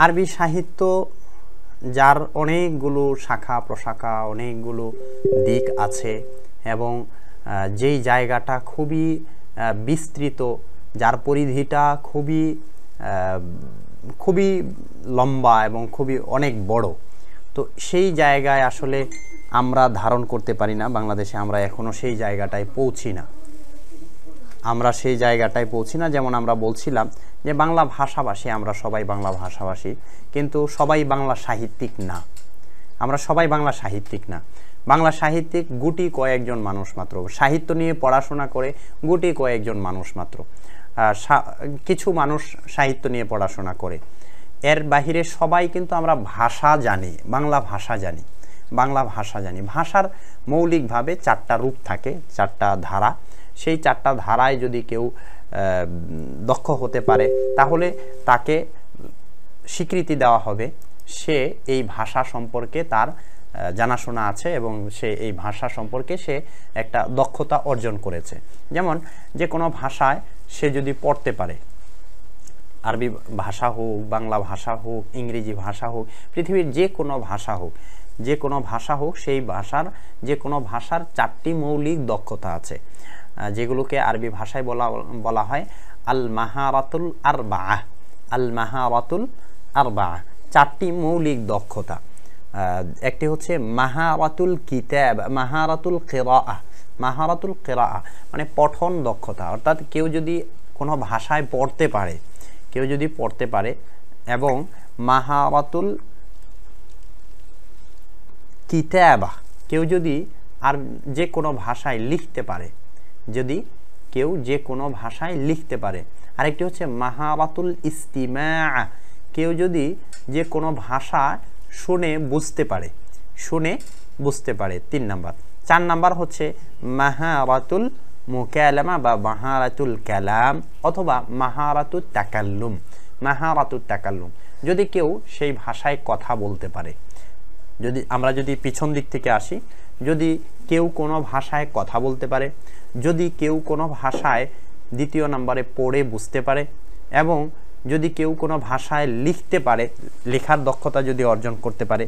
আরবি সাহিত্য যার অনেকগুলো শাখা প্রশাখা, অনেকগুলো দিক আছে এবং যেই জায়গাটা খুবই বিস্তৃত, যার পরিধিটা খুবই লম্বা এবং খুবই অনেক বড়। তো সেই জায়গায় আসলে আমরা ধারণ করতে পারি না, বাংলাদেশে আমরা এখনও সেই জায়গাটায় পৌঁছি না। যেমন আমরা বলছিলাম যে বাংলা ভাষাভাষী, আমরা সবাই বাংলা ভাষাভাষী, কিন্তু সবাই বাংলা সাহিত্যিক না। বাংলা সাহিত্যিক গুটি কয়েকজন মানুষ মাত্র, সাহিত্য নিয়ে পড়াশোনা করে গুটি কয়েকজন মানুষ মাত্র, কিছু মানুষ সাহিত্য নিয়ে পড়াশোনা করে। এর বাহিরে সবাই কিন্তু আমরা ভাষা জানি, বাংলা ভাষা জানি। ভাষার মৌলিকভাবে চারটা রূপ থাকে, চারটা ধারা। সেই চারটা ধারায় যদি কেউ দক্ষ হতে পারে তাহলে তাকে স্বীকৃতি দেওয়া হবে সে এই ভাষা সম্পর্কে তার জানাশোনা আছে এবং সে এই ভাষা সম্পর্কে সে একটা দক্ষতা অর্জন করেছে। যেমন যে কোনো ভাষায় সে যদি পড়তে পারে, আরবি ভাষা হোক, বাংলা ভাষা হোক, ইংরেজি ভাষা হোক, পৃথিবীর যে কোনো ভাষা হোক, সেই ভাষার যে কোনো ভাষার চারটি মৌলিক দক্ষতা আছে, যেগুলোকে আরবি ভাষায় বলা হয় আল মাহারাতুল আরবাআহ। চারটি মৌলিক দক্ষতা। একটি হচ্ছে মাহারাতুল কিতাব, মাহারাতুল কিরাআহ মানে পঠন দক্ষতা, অর্থাৎ কেউ যদি কোনো ভাষায় পড়তে পারে, এবং মাহারাতুল কিতাবা, কেউ যদি আর যে কোনো ভাষায় লিখতে পারে, আরেকটি হচ্ছে মাহারাতুল ইস্তিমাআ, কেউ যদি যে কোনো ভাষা শুনে বুঝতে পারে 3 নাম্বার। 4 নাম্বার হচ্ছে মাহারাতুল মুকালামা বা মাহারাতুল কালাম অথবা মাহারাতুত তাকাল্লুম, যদি কেউ সেই ভাষায় কথা বলতে পারে। আমরা যদি পিছন দিক থেকে আসি, যদি কেউ কোনো ভাষায় কথা বলতে পারে, যদি কেউ কোনো ভাষায় 2 নম্বরে পড়ে বুঝতে পারে, এবং যদি কেউ কোনো ভাষায় লিখতে পারে, লেখার দক্ষতা যদি অর্জন করতে পারে,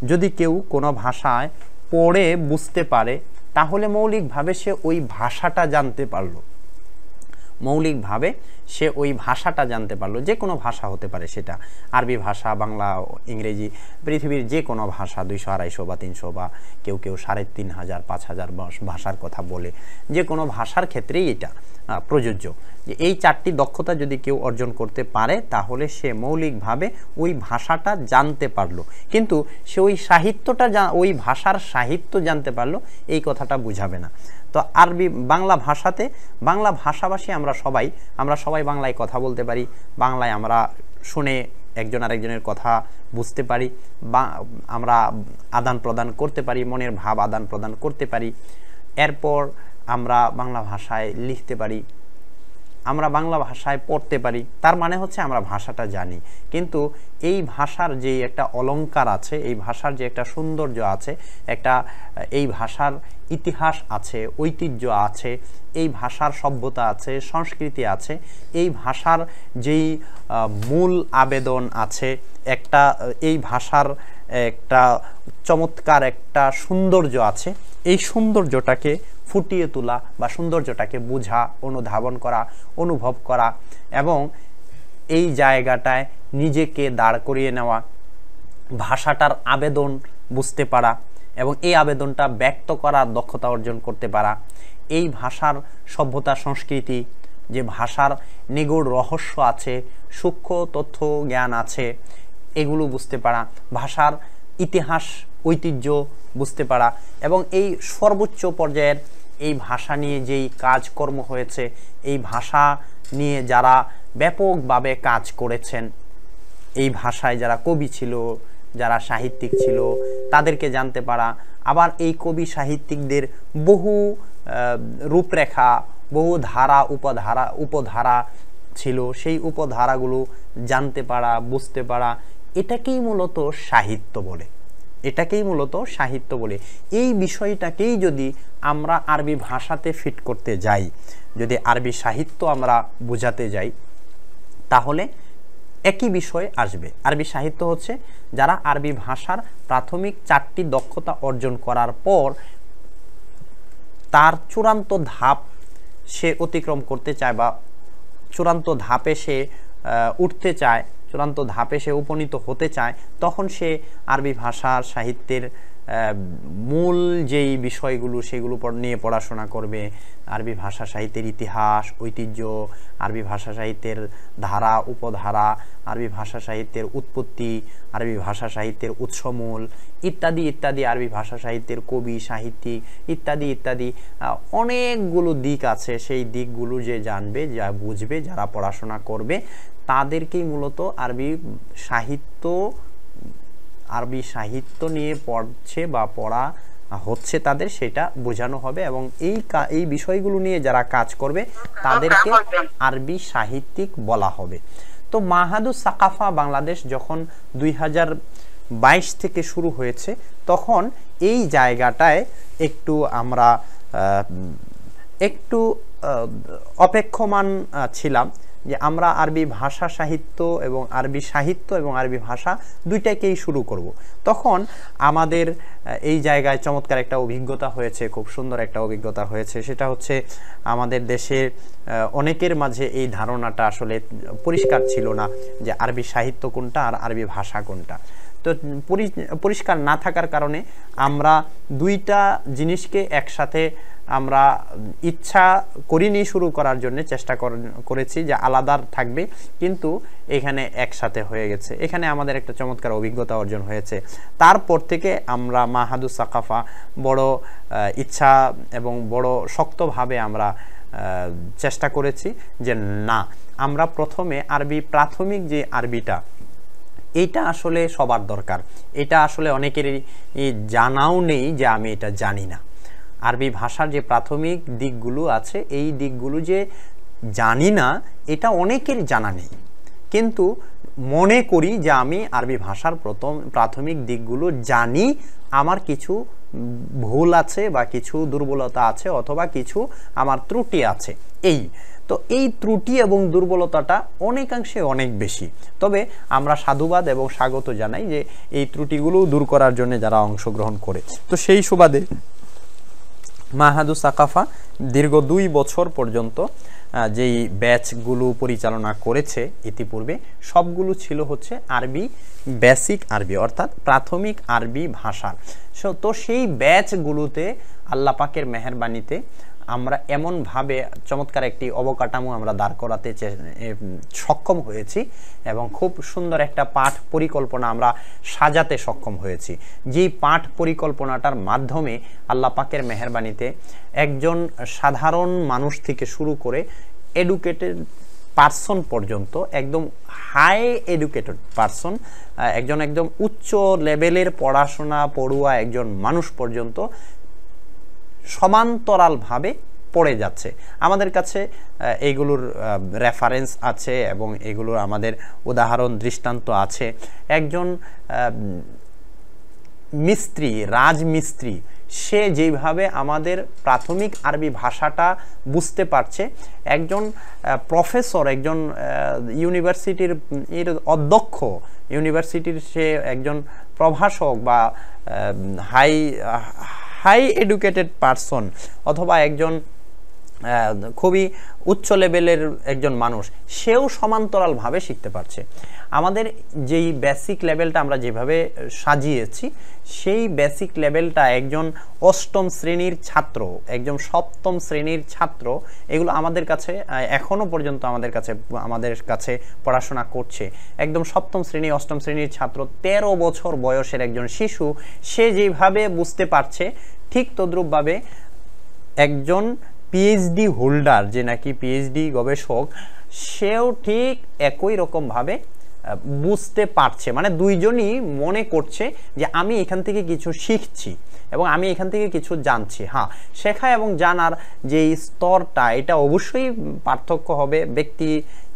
যদি কেউ কোনো ভাষায় পড়ে বুঝতে পারে, তাহলে মৌলিকভাবে সে ওই ভাষাটা জানতে পারলো। যে কোনো ভাষা হতে পারে, সেটা আরবি ভাষা, বাংলা, ইংরেজি, পৃথিবীর যে কোনো ভাষা, 200, 250 বা 300 বা কেউ 3500, 5000 ভাষার কথা বলে, যে কোনো ভাষার ক্ষেত্রেই এটা প্রযোজ্য। যে এই চারটি দক্ষতা যদি কেউ অর্জন করতে পারে তাহলে সে মৌলিকভাবে ওই ভাষাটা জানতে পারলো, কিন্তু সে ওই ভাষার সাহিত্য জানতে পারলো, এই কথাটা বুঝাবে না। তো বাংলা ভাষাভাষী আমরা সবাই বাংলায় কথা বলতে পারি, বাংলায় আমরা শুনে একজন আরেকজনের কথা বুঝতে পারি, বা আমরা আদান প্রদান করতে পারি, মনের ভাব আদান প্রদান করতে পারি। এরপর আমরা বাংলা ভাষায় লিখতে পারি, আমরা বাংলা ভাষায় পড়তে পারি, তার মানে হচ্ছে আমরা ভাষাটা জানি। কিন্তু এই ভাষার যে একটা অলংকার আছে, এই ভাষার যে একটা সৌন্দর্য আছে, এই ভাষার ইতিহাস আছে, ঐতিহ্য আছে, এই ভাষার সভ্যতা আছে, সংস্কৃতি আছে, এই ভাষার যেই মূল আবেদন আছে, এই ভাষার একটা চমৎকার একটা সৌন্দর্য আছে, এই সৌন্দর্যটাকে ফুটিয়ে তোলা বা সৌন্দর্যটাকে বোঝা, অনুধাবন করা, অনুভব করা এবং এই জায়গাটায় নিজেকে দাঁড় করিয়ে নেওয়া, ভাষাটার আবেদন বুঝতে পারা এবং এই আবেদনটা ব্যক্ত করার দক্ষতা অর্জন করতে পারা, এই ভাষার সভ্যতা সংস্কৃতি, যে ভাষার নিগূঢ় রহস্য আছে, সূক্ষ্ম তথ্য জ্ঞান আছে, এগুলো বুঝতে পারা, ভাষার ইতিহাস ঐতিহ্য বুঝতে পারা এবং এই সর্বোচ্চ পর্যায়ের এই ভাষা নিয়ে যেই কাজকর্ম হয়েছে, এই ভাষা নিয়ে যারা ব্যাপকভাবে কাজ করেছেন, এই ভাষায় যারা কবি ছিল, যারা সাহিত্যিক ছিল, তাদেরকে জানতে পারা, আবার এই কবি সাহিত্যিকদের বহু রূপরেখা, বহু ধারা উপধারা ছিল, সেই উপধারাগুলো জানতে পারা, বুঝতে পারা, এটাকেই মূলত সাহিত্য বলে। এই বিষয়টাকেই যদি আমরা আরবি ভাষাতে ফিট করতে যাই, যদি আরবি সাহিত্য আমরা বোঝাতে যাই, তাহলে একই বিষয়ে আসবে। আরবি সাহিত্য হচ্ছে যারা আরবি ভাষার প্রাথমিক 4টি দক্ষতা অর্জন করার পর তার চূড়ান্ত ধাপ সে অতিক্রম করতে চায় বা চূড়ান্ত ধাপে সে উঠতে চায়, চূড়ান্ত ধাপে সে উপনীত হতে চায়, তখন সে আরবি ভাষার সাহিত্যের মূল যেই বিষয়গুলো সেগুলো নিয়ে পড়াশোনা করবে। আরবি ভাষা সাহিত্যের ইতিহাস, ঐতিহ্য, আরবি ভাষা সাহিত্যের ধারা উপধারা, আরবি ভাষা সাহিত্যের উৎপত্তি, আরবি ভাষা সাহিত্যের উৎসমূল ইত্যাদি ইত্যাদি, আরবি ভাষা সাহিত্যের কবি সাহিত্যিক ইত্যাদি ইত্যাদি অনেকগুলো দিক আছে। সেই দিকগুলো যে জানবে, যা বুঝবে, যারা পড়াশোনা করবে তাদেরকেই মূলত আরবি সাহিত্য নিয়ে পড়ছে বা পড়া হচ্ছে তাদের, সেটা বোঝানো হবে। এবং এই বিষয়গুলো নিয়ে যারা কাজ করবে তাদেরকে আরবি সাহিত্যিক বলা হবে। তো মাহাদুস সাকাফা বাংলাদেশ যখন 2022 থেকে শুরু হয়েছে, তখন এই জায়গাটায় একটু আমরা অপেক্ষমান ছিলাম যে আমরা আরবি ভাষা সাহিত্য এবং আরবি ভাষা দুইটাকেই শুরু করব। তখন আমাদের এই জায়গায় চমৎকার একটা অভিজ্ঞতা হয়েছে, খুব সুন্দর একটা অভিজ্ঞতা হয়েছে। সেটা হচ্ছে আমাদের দেশে অনেকের মাঝে এই ধারণাটা আসলে পরিষ্কার ছিল না যে আরবি সাহিত্য কোনটা আর আরবি ভাষা কোনটা। তো পরিষ্কার না থাকার কারণে আমরা দুইটা জিনিসকে একসাথে আমরা ইচ্ছা করিনি শুরু করার জন্য, চেষ্টা করেছি যে আলাদা থাকবে, কিন্তু এখানে একসাথে হয়ে গেছে। এখানে আমাদের একটা চমৎকার অভিজ্ঞতা অর্জন হয়েছে। তারপর থেকে আমরা মাহাদুস সাকাফা বড় ইচ্ছা এবং বড় শক্তভাবে আমরা চেষ্টা করেছি যে না, আমরা প্রথমে আরবি প্রাথমিক যে আরবিটা, এইটা আসলে সবার দরকার। এটা আসলে অনেকেরই জানাও নেই যে আমি এটা জানি না। আরবি ভাষার যে প্রাথমিক দিকগুলো আছে, এই দিকগুলো যে জানি না এটা অনেকের জানা নেই, কিন্তু মনে করি যে আমি আরবি ভাষার প্রাথমিক দিকগুলো জানি, আমার কিছু ভুল আছে বা কিছু দুর্বলতা আছে অথবা কিছু আমার ত্রুটি আছে। তো এই ত্রুটি এবং দুর্বলতাটা অনেকাংশে অনেক বেশি। তবে আমরা সাধুবাদ এবং স্বাগত জানাই যে এই ত্রুটিগুলো দূর করার জন্য যারা অংশগ্রহণ করে। তো সেই সুবাদে মাহাদুস সাকাফা দীর্ঘ 2 বছর পর্যন্ত যেই ব্যাচগুলো পরিচালনা করেছে ইতিপূর্বে, সবগুলো ছিল হচ্ছে আরবি, বেসিক আরবি, অর্থাৎ প্রাথমিক আরবি ভাষা। তো সেই ব্যাচগুলোতে আল্লাহ পাকের মেহেরবানিতে আমরা এমনভাবে চমৎকার একটি অবকাঠামো আমরা দাঁড় করাতে সক্ষম হয়েছি এবং খুব সুন্দর একটা পাঠ পরিকল্পনা আমরা সাজাতে সক্ষম হয়েছি। যেই পাঠ পরিকল্পনাটার মাধ্যমে আল্লাহ পাকের মেহেরবানিতে একজন সাধারণ মানুষ থেকে শুরু করে এডুকেটেড পারসন পর্যন্ত, একদম হাই এডুকেটেড পারসন, একদম উচ্চ লেভেলের পড়ুয়া একজন মানুষ পর্যন্ত সমান্তরালভাবে পড়ে যাচ্ছে। আমাদের কাছে এইগুলোর রেফারেন্স আছে এবং এগুলোর আমাদের উদাহরণ দৃষ্টান্ত আছে। একজন মিস্ত্রি, রাজমিস্ত্রি, সে যেভাবে আমাদের প্রাথমিক আরবি ভাষাটা বুঝতে পারছে, একজন প্রফেসর, একজন ইউনিভার্সিটির অধ্যক্ষ, ইউনিভার্সিটির সে একজন প্রভাষক বা হাই এডুকেটেড পারসন অথবা একজন খুবই উচ্চ লেভেলের একজন মানুষ, সেও সমান্তরালভাবে শিখতে পারছে। আমাদের যেই বেসিক লেভেলটা আমরা যেভাবে সাজিয়েছি, সেই বেসিক লেভেলটা একজন 8ম শ্রেণীর ছাত্র, একজন 7ম শ্রেণীর ছাত্র, এগুলো আমাদের কাছে এখনো পর্যন্ত আমাদের কাছে পড়াশোনা করছে। একদম 7ম শ্রেণী 8ম শ্রেণীর ছাত্র, 13 বছর বয়সের একজন শিশু, সে যেভাবে বুঝতে পারছে, ঠিক তদ্রূপভাবে একজন পিএইচডি হোল্ডার, যে নাকি পিএইচডি গবেষক, সেও ঠিক একই রকমভাবে বুঝতে পারছে। মানে দুইজনই মনে করছে যে আমি এখান থেকে কিছু শিখছি এবং আমি এখান থেকে কিছু জানছি। হ্যাঁ, শেখা এবং জানার যে স্তরটা, এটা অবশ্যই পার্থক্য হবে, ব্যক্তি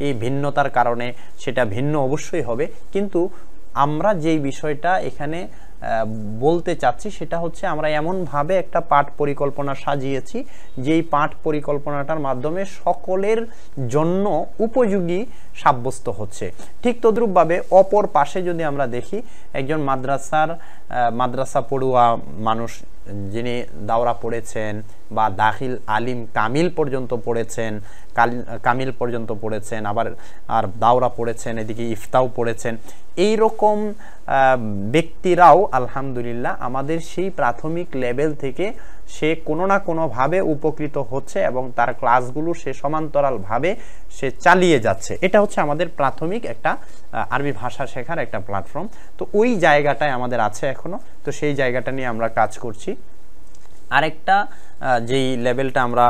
এই ভিন্নতার কারণে সেটা ভিন্ন অবশ্যই হবে, কিন্তু আমরা যেই বিষয়টা এখানে বলতে চাচ্ছি সেটা হচ্ছে আমরা এমনভাবে একটা পাঠ পরিকল্পনা সাজিয়েছি যেই পাঠ পরিকল্পনাটার মাধ্যমে সকলের জন্য উপযোগী সাব্যস্ত হচ্ছে। ঠিক তদ্রূপভাবে অপর পাশে যদি আমরা দেখি একজন মাদ্রাসা পড়ুয়া মানুষ যিনি দাওরা পড়েছেন বা দাখিল আলিম কামিল পর্যন্ত পড়েছেন, কামিল পর্যন্ত পড়েছেন, আবার আর দাওরা পড়েছেন, এদিকে ইফতাও পড়েছেন, এই রকম ব্যক্তিরাও আলহামদুলিল্লাহ আমাদের সেই প্রাথমিক লেভেল থেকে সে কোনো না কোনোভাবে উপকৃত হচ্ছে এবং তার ক্লাসগুলো সে সমান্তরালভাবে সে চালিয়ে যাচ্ছে। এটা হচ্ছে আমাদের প্রাথমিক একটা আরবি ভাষা শেখার একটা প্ল্যাটফর্ম। তো ওই জায়গাটায় আমাদের আছে এখনো, তো সেই জায়গাটা নিয়ে আমরা কাজ করছি। আরেকটা যেই লেভেলটা আমরা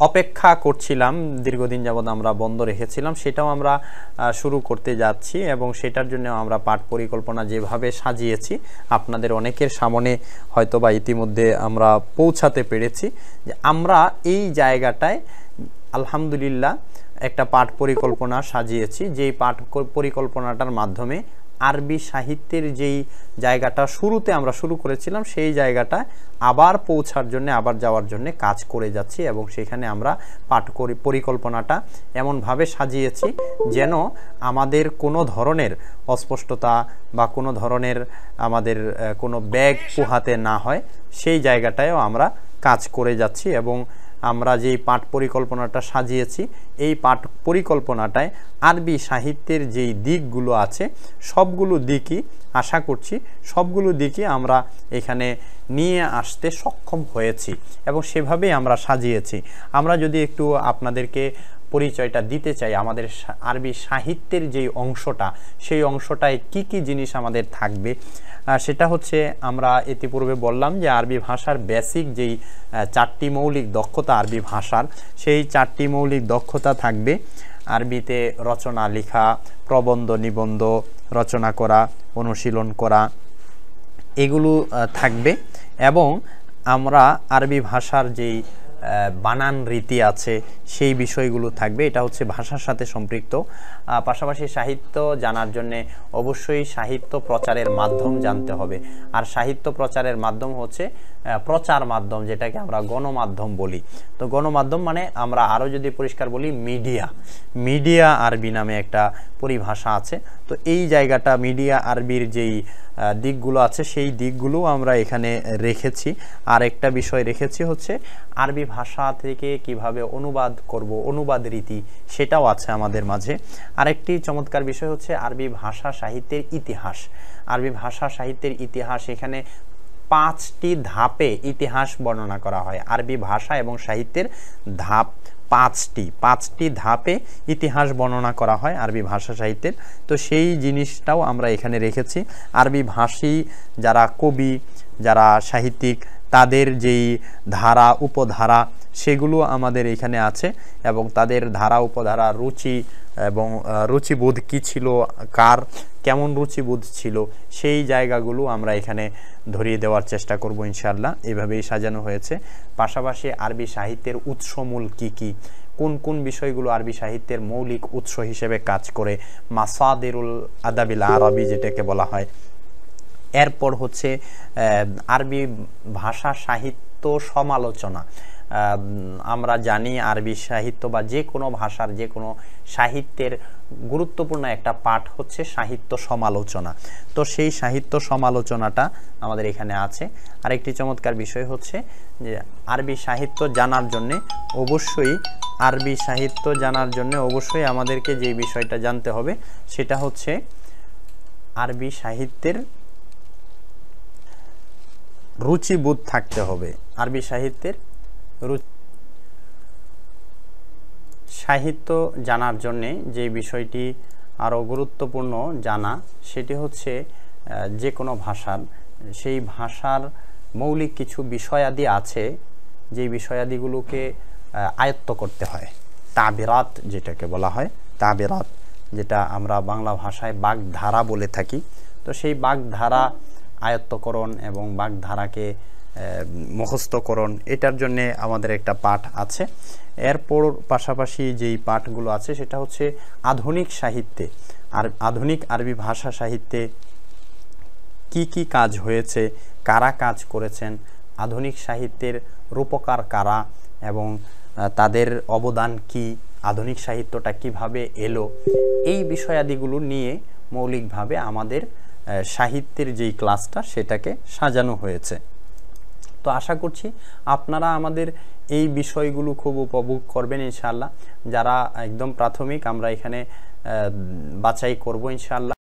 অপেক্ষা করছিলাম, দীর্ঘদিন যাবৎ আমরা বন্ধ রেখেছিলাম, সেটাও আমরা শুরু করতে যাচ্ছি এবং সেটার জন্য আমরা পাঠ পরিকল্পনা যেভাবে সাজিয়েছি আপনাদের অনেকের সামনে হয়তোবা ইতিমধ্যে আমরা পৌঁছাতে পেরেছি যে আমরা এই জায়গাটায় আলহামদুলিল্লাহ একটা পাঠ পরিকল্পনা সাজিয়েছি। যেই পাঠ পরিকল্পনাটার মাধ্যমে আরবি সাহিত্যের যেই জায়গাটা শুরুতে আমরা শুরু করেছিলাম সেই জায়গাটা আবার পৌঁছার জন্য, আবার যাওয়ার জন্য কাজ করে যাচ্ছি এবং সেখানে আমরা পাঠ পরিকল্পনাটা এমনভাবে সাজিয়েছি যেন আমাদের কোনো ধরনের অস্পষ্টতা বা কোনো ধরনের আমাদের কোনো ব্যাগ পোহাতে না হয়, সেই জায়গাটায়ও আমরা কাজ করে যাচ্ছি। এবং আমরা যেই পাঠ পরিকল্পনাটা সাজিয়েছি এই পাঠ পরিকল্পনাটায় আরবি সাহিত্যের যেই দিকগুলো আছে সবগুলো দিকই আশা করছি সবগুলো দিকই আমরা এখানে নিয়ে আসতে সক্ষম হয়েছি এবং সেভাবেই আমরা সাজিয়েছি। আমরা যদি একটু আপনাদেরকে পরিচয়টা দিতে চাই আমাদের আরবি সাহিত্যের যেই অংশটা, সেই অংশটায় কি কি জিনিস আমাদের থাকবে, সেটা হচ্ছে আমরা ইতিপূর্বে বললাম যে আরবি ভাষার বেসিক যেই 4টি মৌলিক দক্ষতা আরবি ভাষার, সেই 4টি মৌলিক দক্ষতা থাকবে। আরবিতে রচনা লেখা, প্রবন্ধ নিবন্ধ রচনা করা, অনুশীলন করা, এগুলো থাকবে। এবং আমরা আরবি ভাষার যেই বানান রীতি আছে সেই বিষয়গুলো থাকবে। এটা হচ্ছে ভাষার সাথে সম্পৃক্ত। পাশাপাশি সাহিত্য জানার জন্যে অবশ্যই সাহিত্য প্রচারের মাধ্যম জানতে হবে। আর সাহিত্য প্রচারের মাধ্যম হচ্ছে প্রচার মাধ্যম, যেটাকে আমরা গণমাধ্যম বলি। তো গণমাধ্যম মানে আমরা আরও যদি পরিষ্কার বলি মিডিয়া আরবি নামে একটা পরিভাষা আছে। তো এই জায়গাটা মিডিয়া আরবির যেই দিকগুলো আছে সেই দিকগুলো আমরা এখানে রেখেছি। আর একটা বিষয় রেখেছি হচ্ছে আরবি ভাষা থেকে কিভাবে অনুবাদ করব, অনুবাদ রীতি, সেটাও আছে আমাদের মাঝে। আরেকটি চমৎকার বিষয় হচ্ছে আরবি ভাষা সাহিত্যের ইতিহাস। আরবি ভাষা সাহিত্যের ইতিহাস, এখানে 5টি ধাপে ইতিহাস বর্ণনা করা হয়। আরবি ভাষা এবং সাহিত্যের ধাপ 5টি ধাপে ইতিহাস বর্ণনা করা হয় আরবি ভাষা সাহিত্যের। তো সেই জিনিসটাও আমরা এখানে রেখেছি। আরবি ভাষী যারা কবি, যারা সাহিত্যিক, তাদের যেই ধারা উপধারা সেগুলো আমাদের এখানে আছে এবং তাদের ধারা উপধারা, রুচি এবং রুচিবোধ কী ছিল, কার কেমন রুচিবোধ ছিল, সেই জায়গাগুলো আমরা এখানে ধরিয়ে দেওয়ার চেষ্টা করব ইনশাআল্লাহ। এভাবেই সাজানো হয়েছে। পাশাপাশি আরবি সাহিত্যের উৎসমূল কি কি, কোন কোন বিষয়গুলো আরবি সাহিত্যের মৌলিক উৎস হিসেবে কাজ করে, মাসাদিরুল আদাবিল আরবি যেটাকে বলা হয়। এরপর হচ্ছে আরবি ভাষা সাহিত্য সমালোচনা। আমরা জানি আরবি সাহিত্য বা যে কোনো ভাষার যে কোনো সাহিত্যের গুরুত্বপূর্ণ একটা পাঠ হচ্ছে সাহিত্য সমালোচনা। তো সেই সাহিত্য সমালোচনাটা আমাদের এখানে আছে। আরেকটি চমৎকার বিষয় হচ্ছে যে আরবি সাহিত্য জানার জন্যে অবশ্যই আমাদেরকে যে বিষয়টা জানতে হবে সেটা হচ্ছে আরবি সাহিত্যের রুচিবোধ থাকতে হবে। আরবি সাহিত্যের সাহিত্য জানার জন্যে যে বিষয়টি আরও গুরুত্বপূর্ণ জানা, সেটি হচ্ছে যে কোনো ভাষার সেই ভাষার মৌলিক কিছু বিষয়াদি আছে, যেই বিষয়াদিগুলোকে আয়ত্ত করতে হয়। তাবিরাত যেটাকে বলা হয়, তাবিরাত যেটা আমরা বাংলা ভাষায় বাগধারা বলে থাকি। তো সেই বাগধারা আয়ত্তকরণ এবং বাগধারাকে মুখস্থকরণ, এটার জন্যে আমাদের একটা পাঠ আছে। এরপর পাশাপাশি যেই পাঠগুলো আছে সেটা হচ্ছে আধুনিক সাহিত্যে, আর আধুনিক আরবি ভাষা সাহিত্যে কি কি কাজ হয়েছে, কারা কাজ করেছেন, আধুনিক সাহিত্যের রূপকার কারা এবং তাদের অবদান কি, আধুনিক সাহিত্যটা কিভাবে এলো, এই বিষয়াদিগুলো নিয়ে মৌলিকভাবে আমাদের সাহিত্যের যেই ক্লাসটা সেটাকে সাজানো হয়েছে। তো আশা করছি আপনারা আমাদের এই বিষয়গুলো খুব উপভোগ করবেন ইনশাআল্লাহ। যারা একদম প্রাথমিক আমরা এখানে বাছাই করব ইনশাআল্লাহ।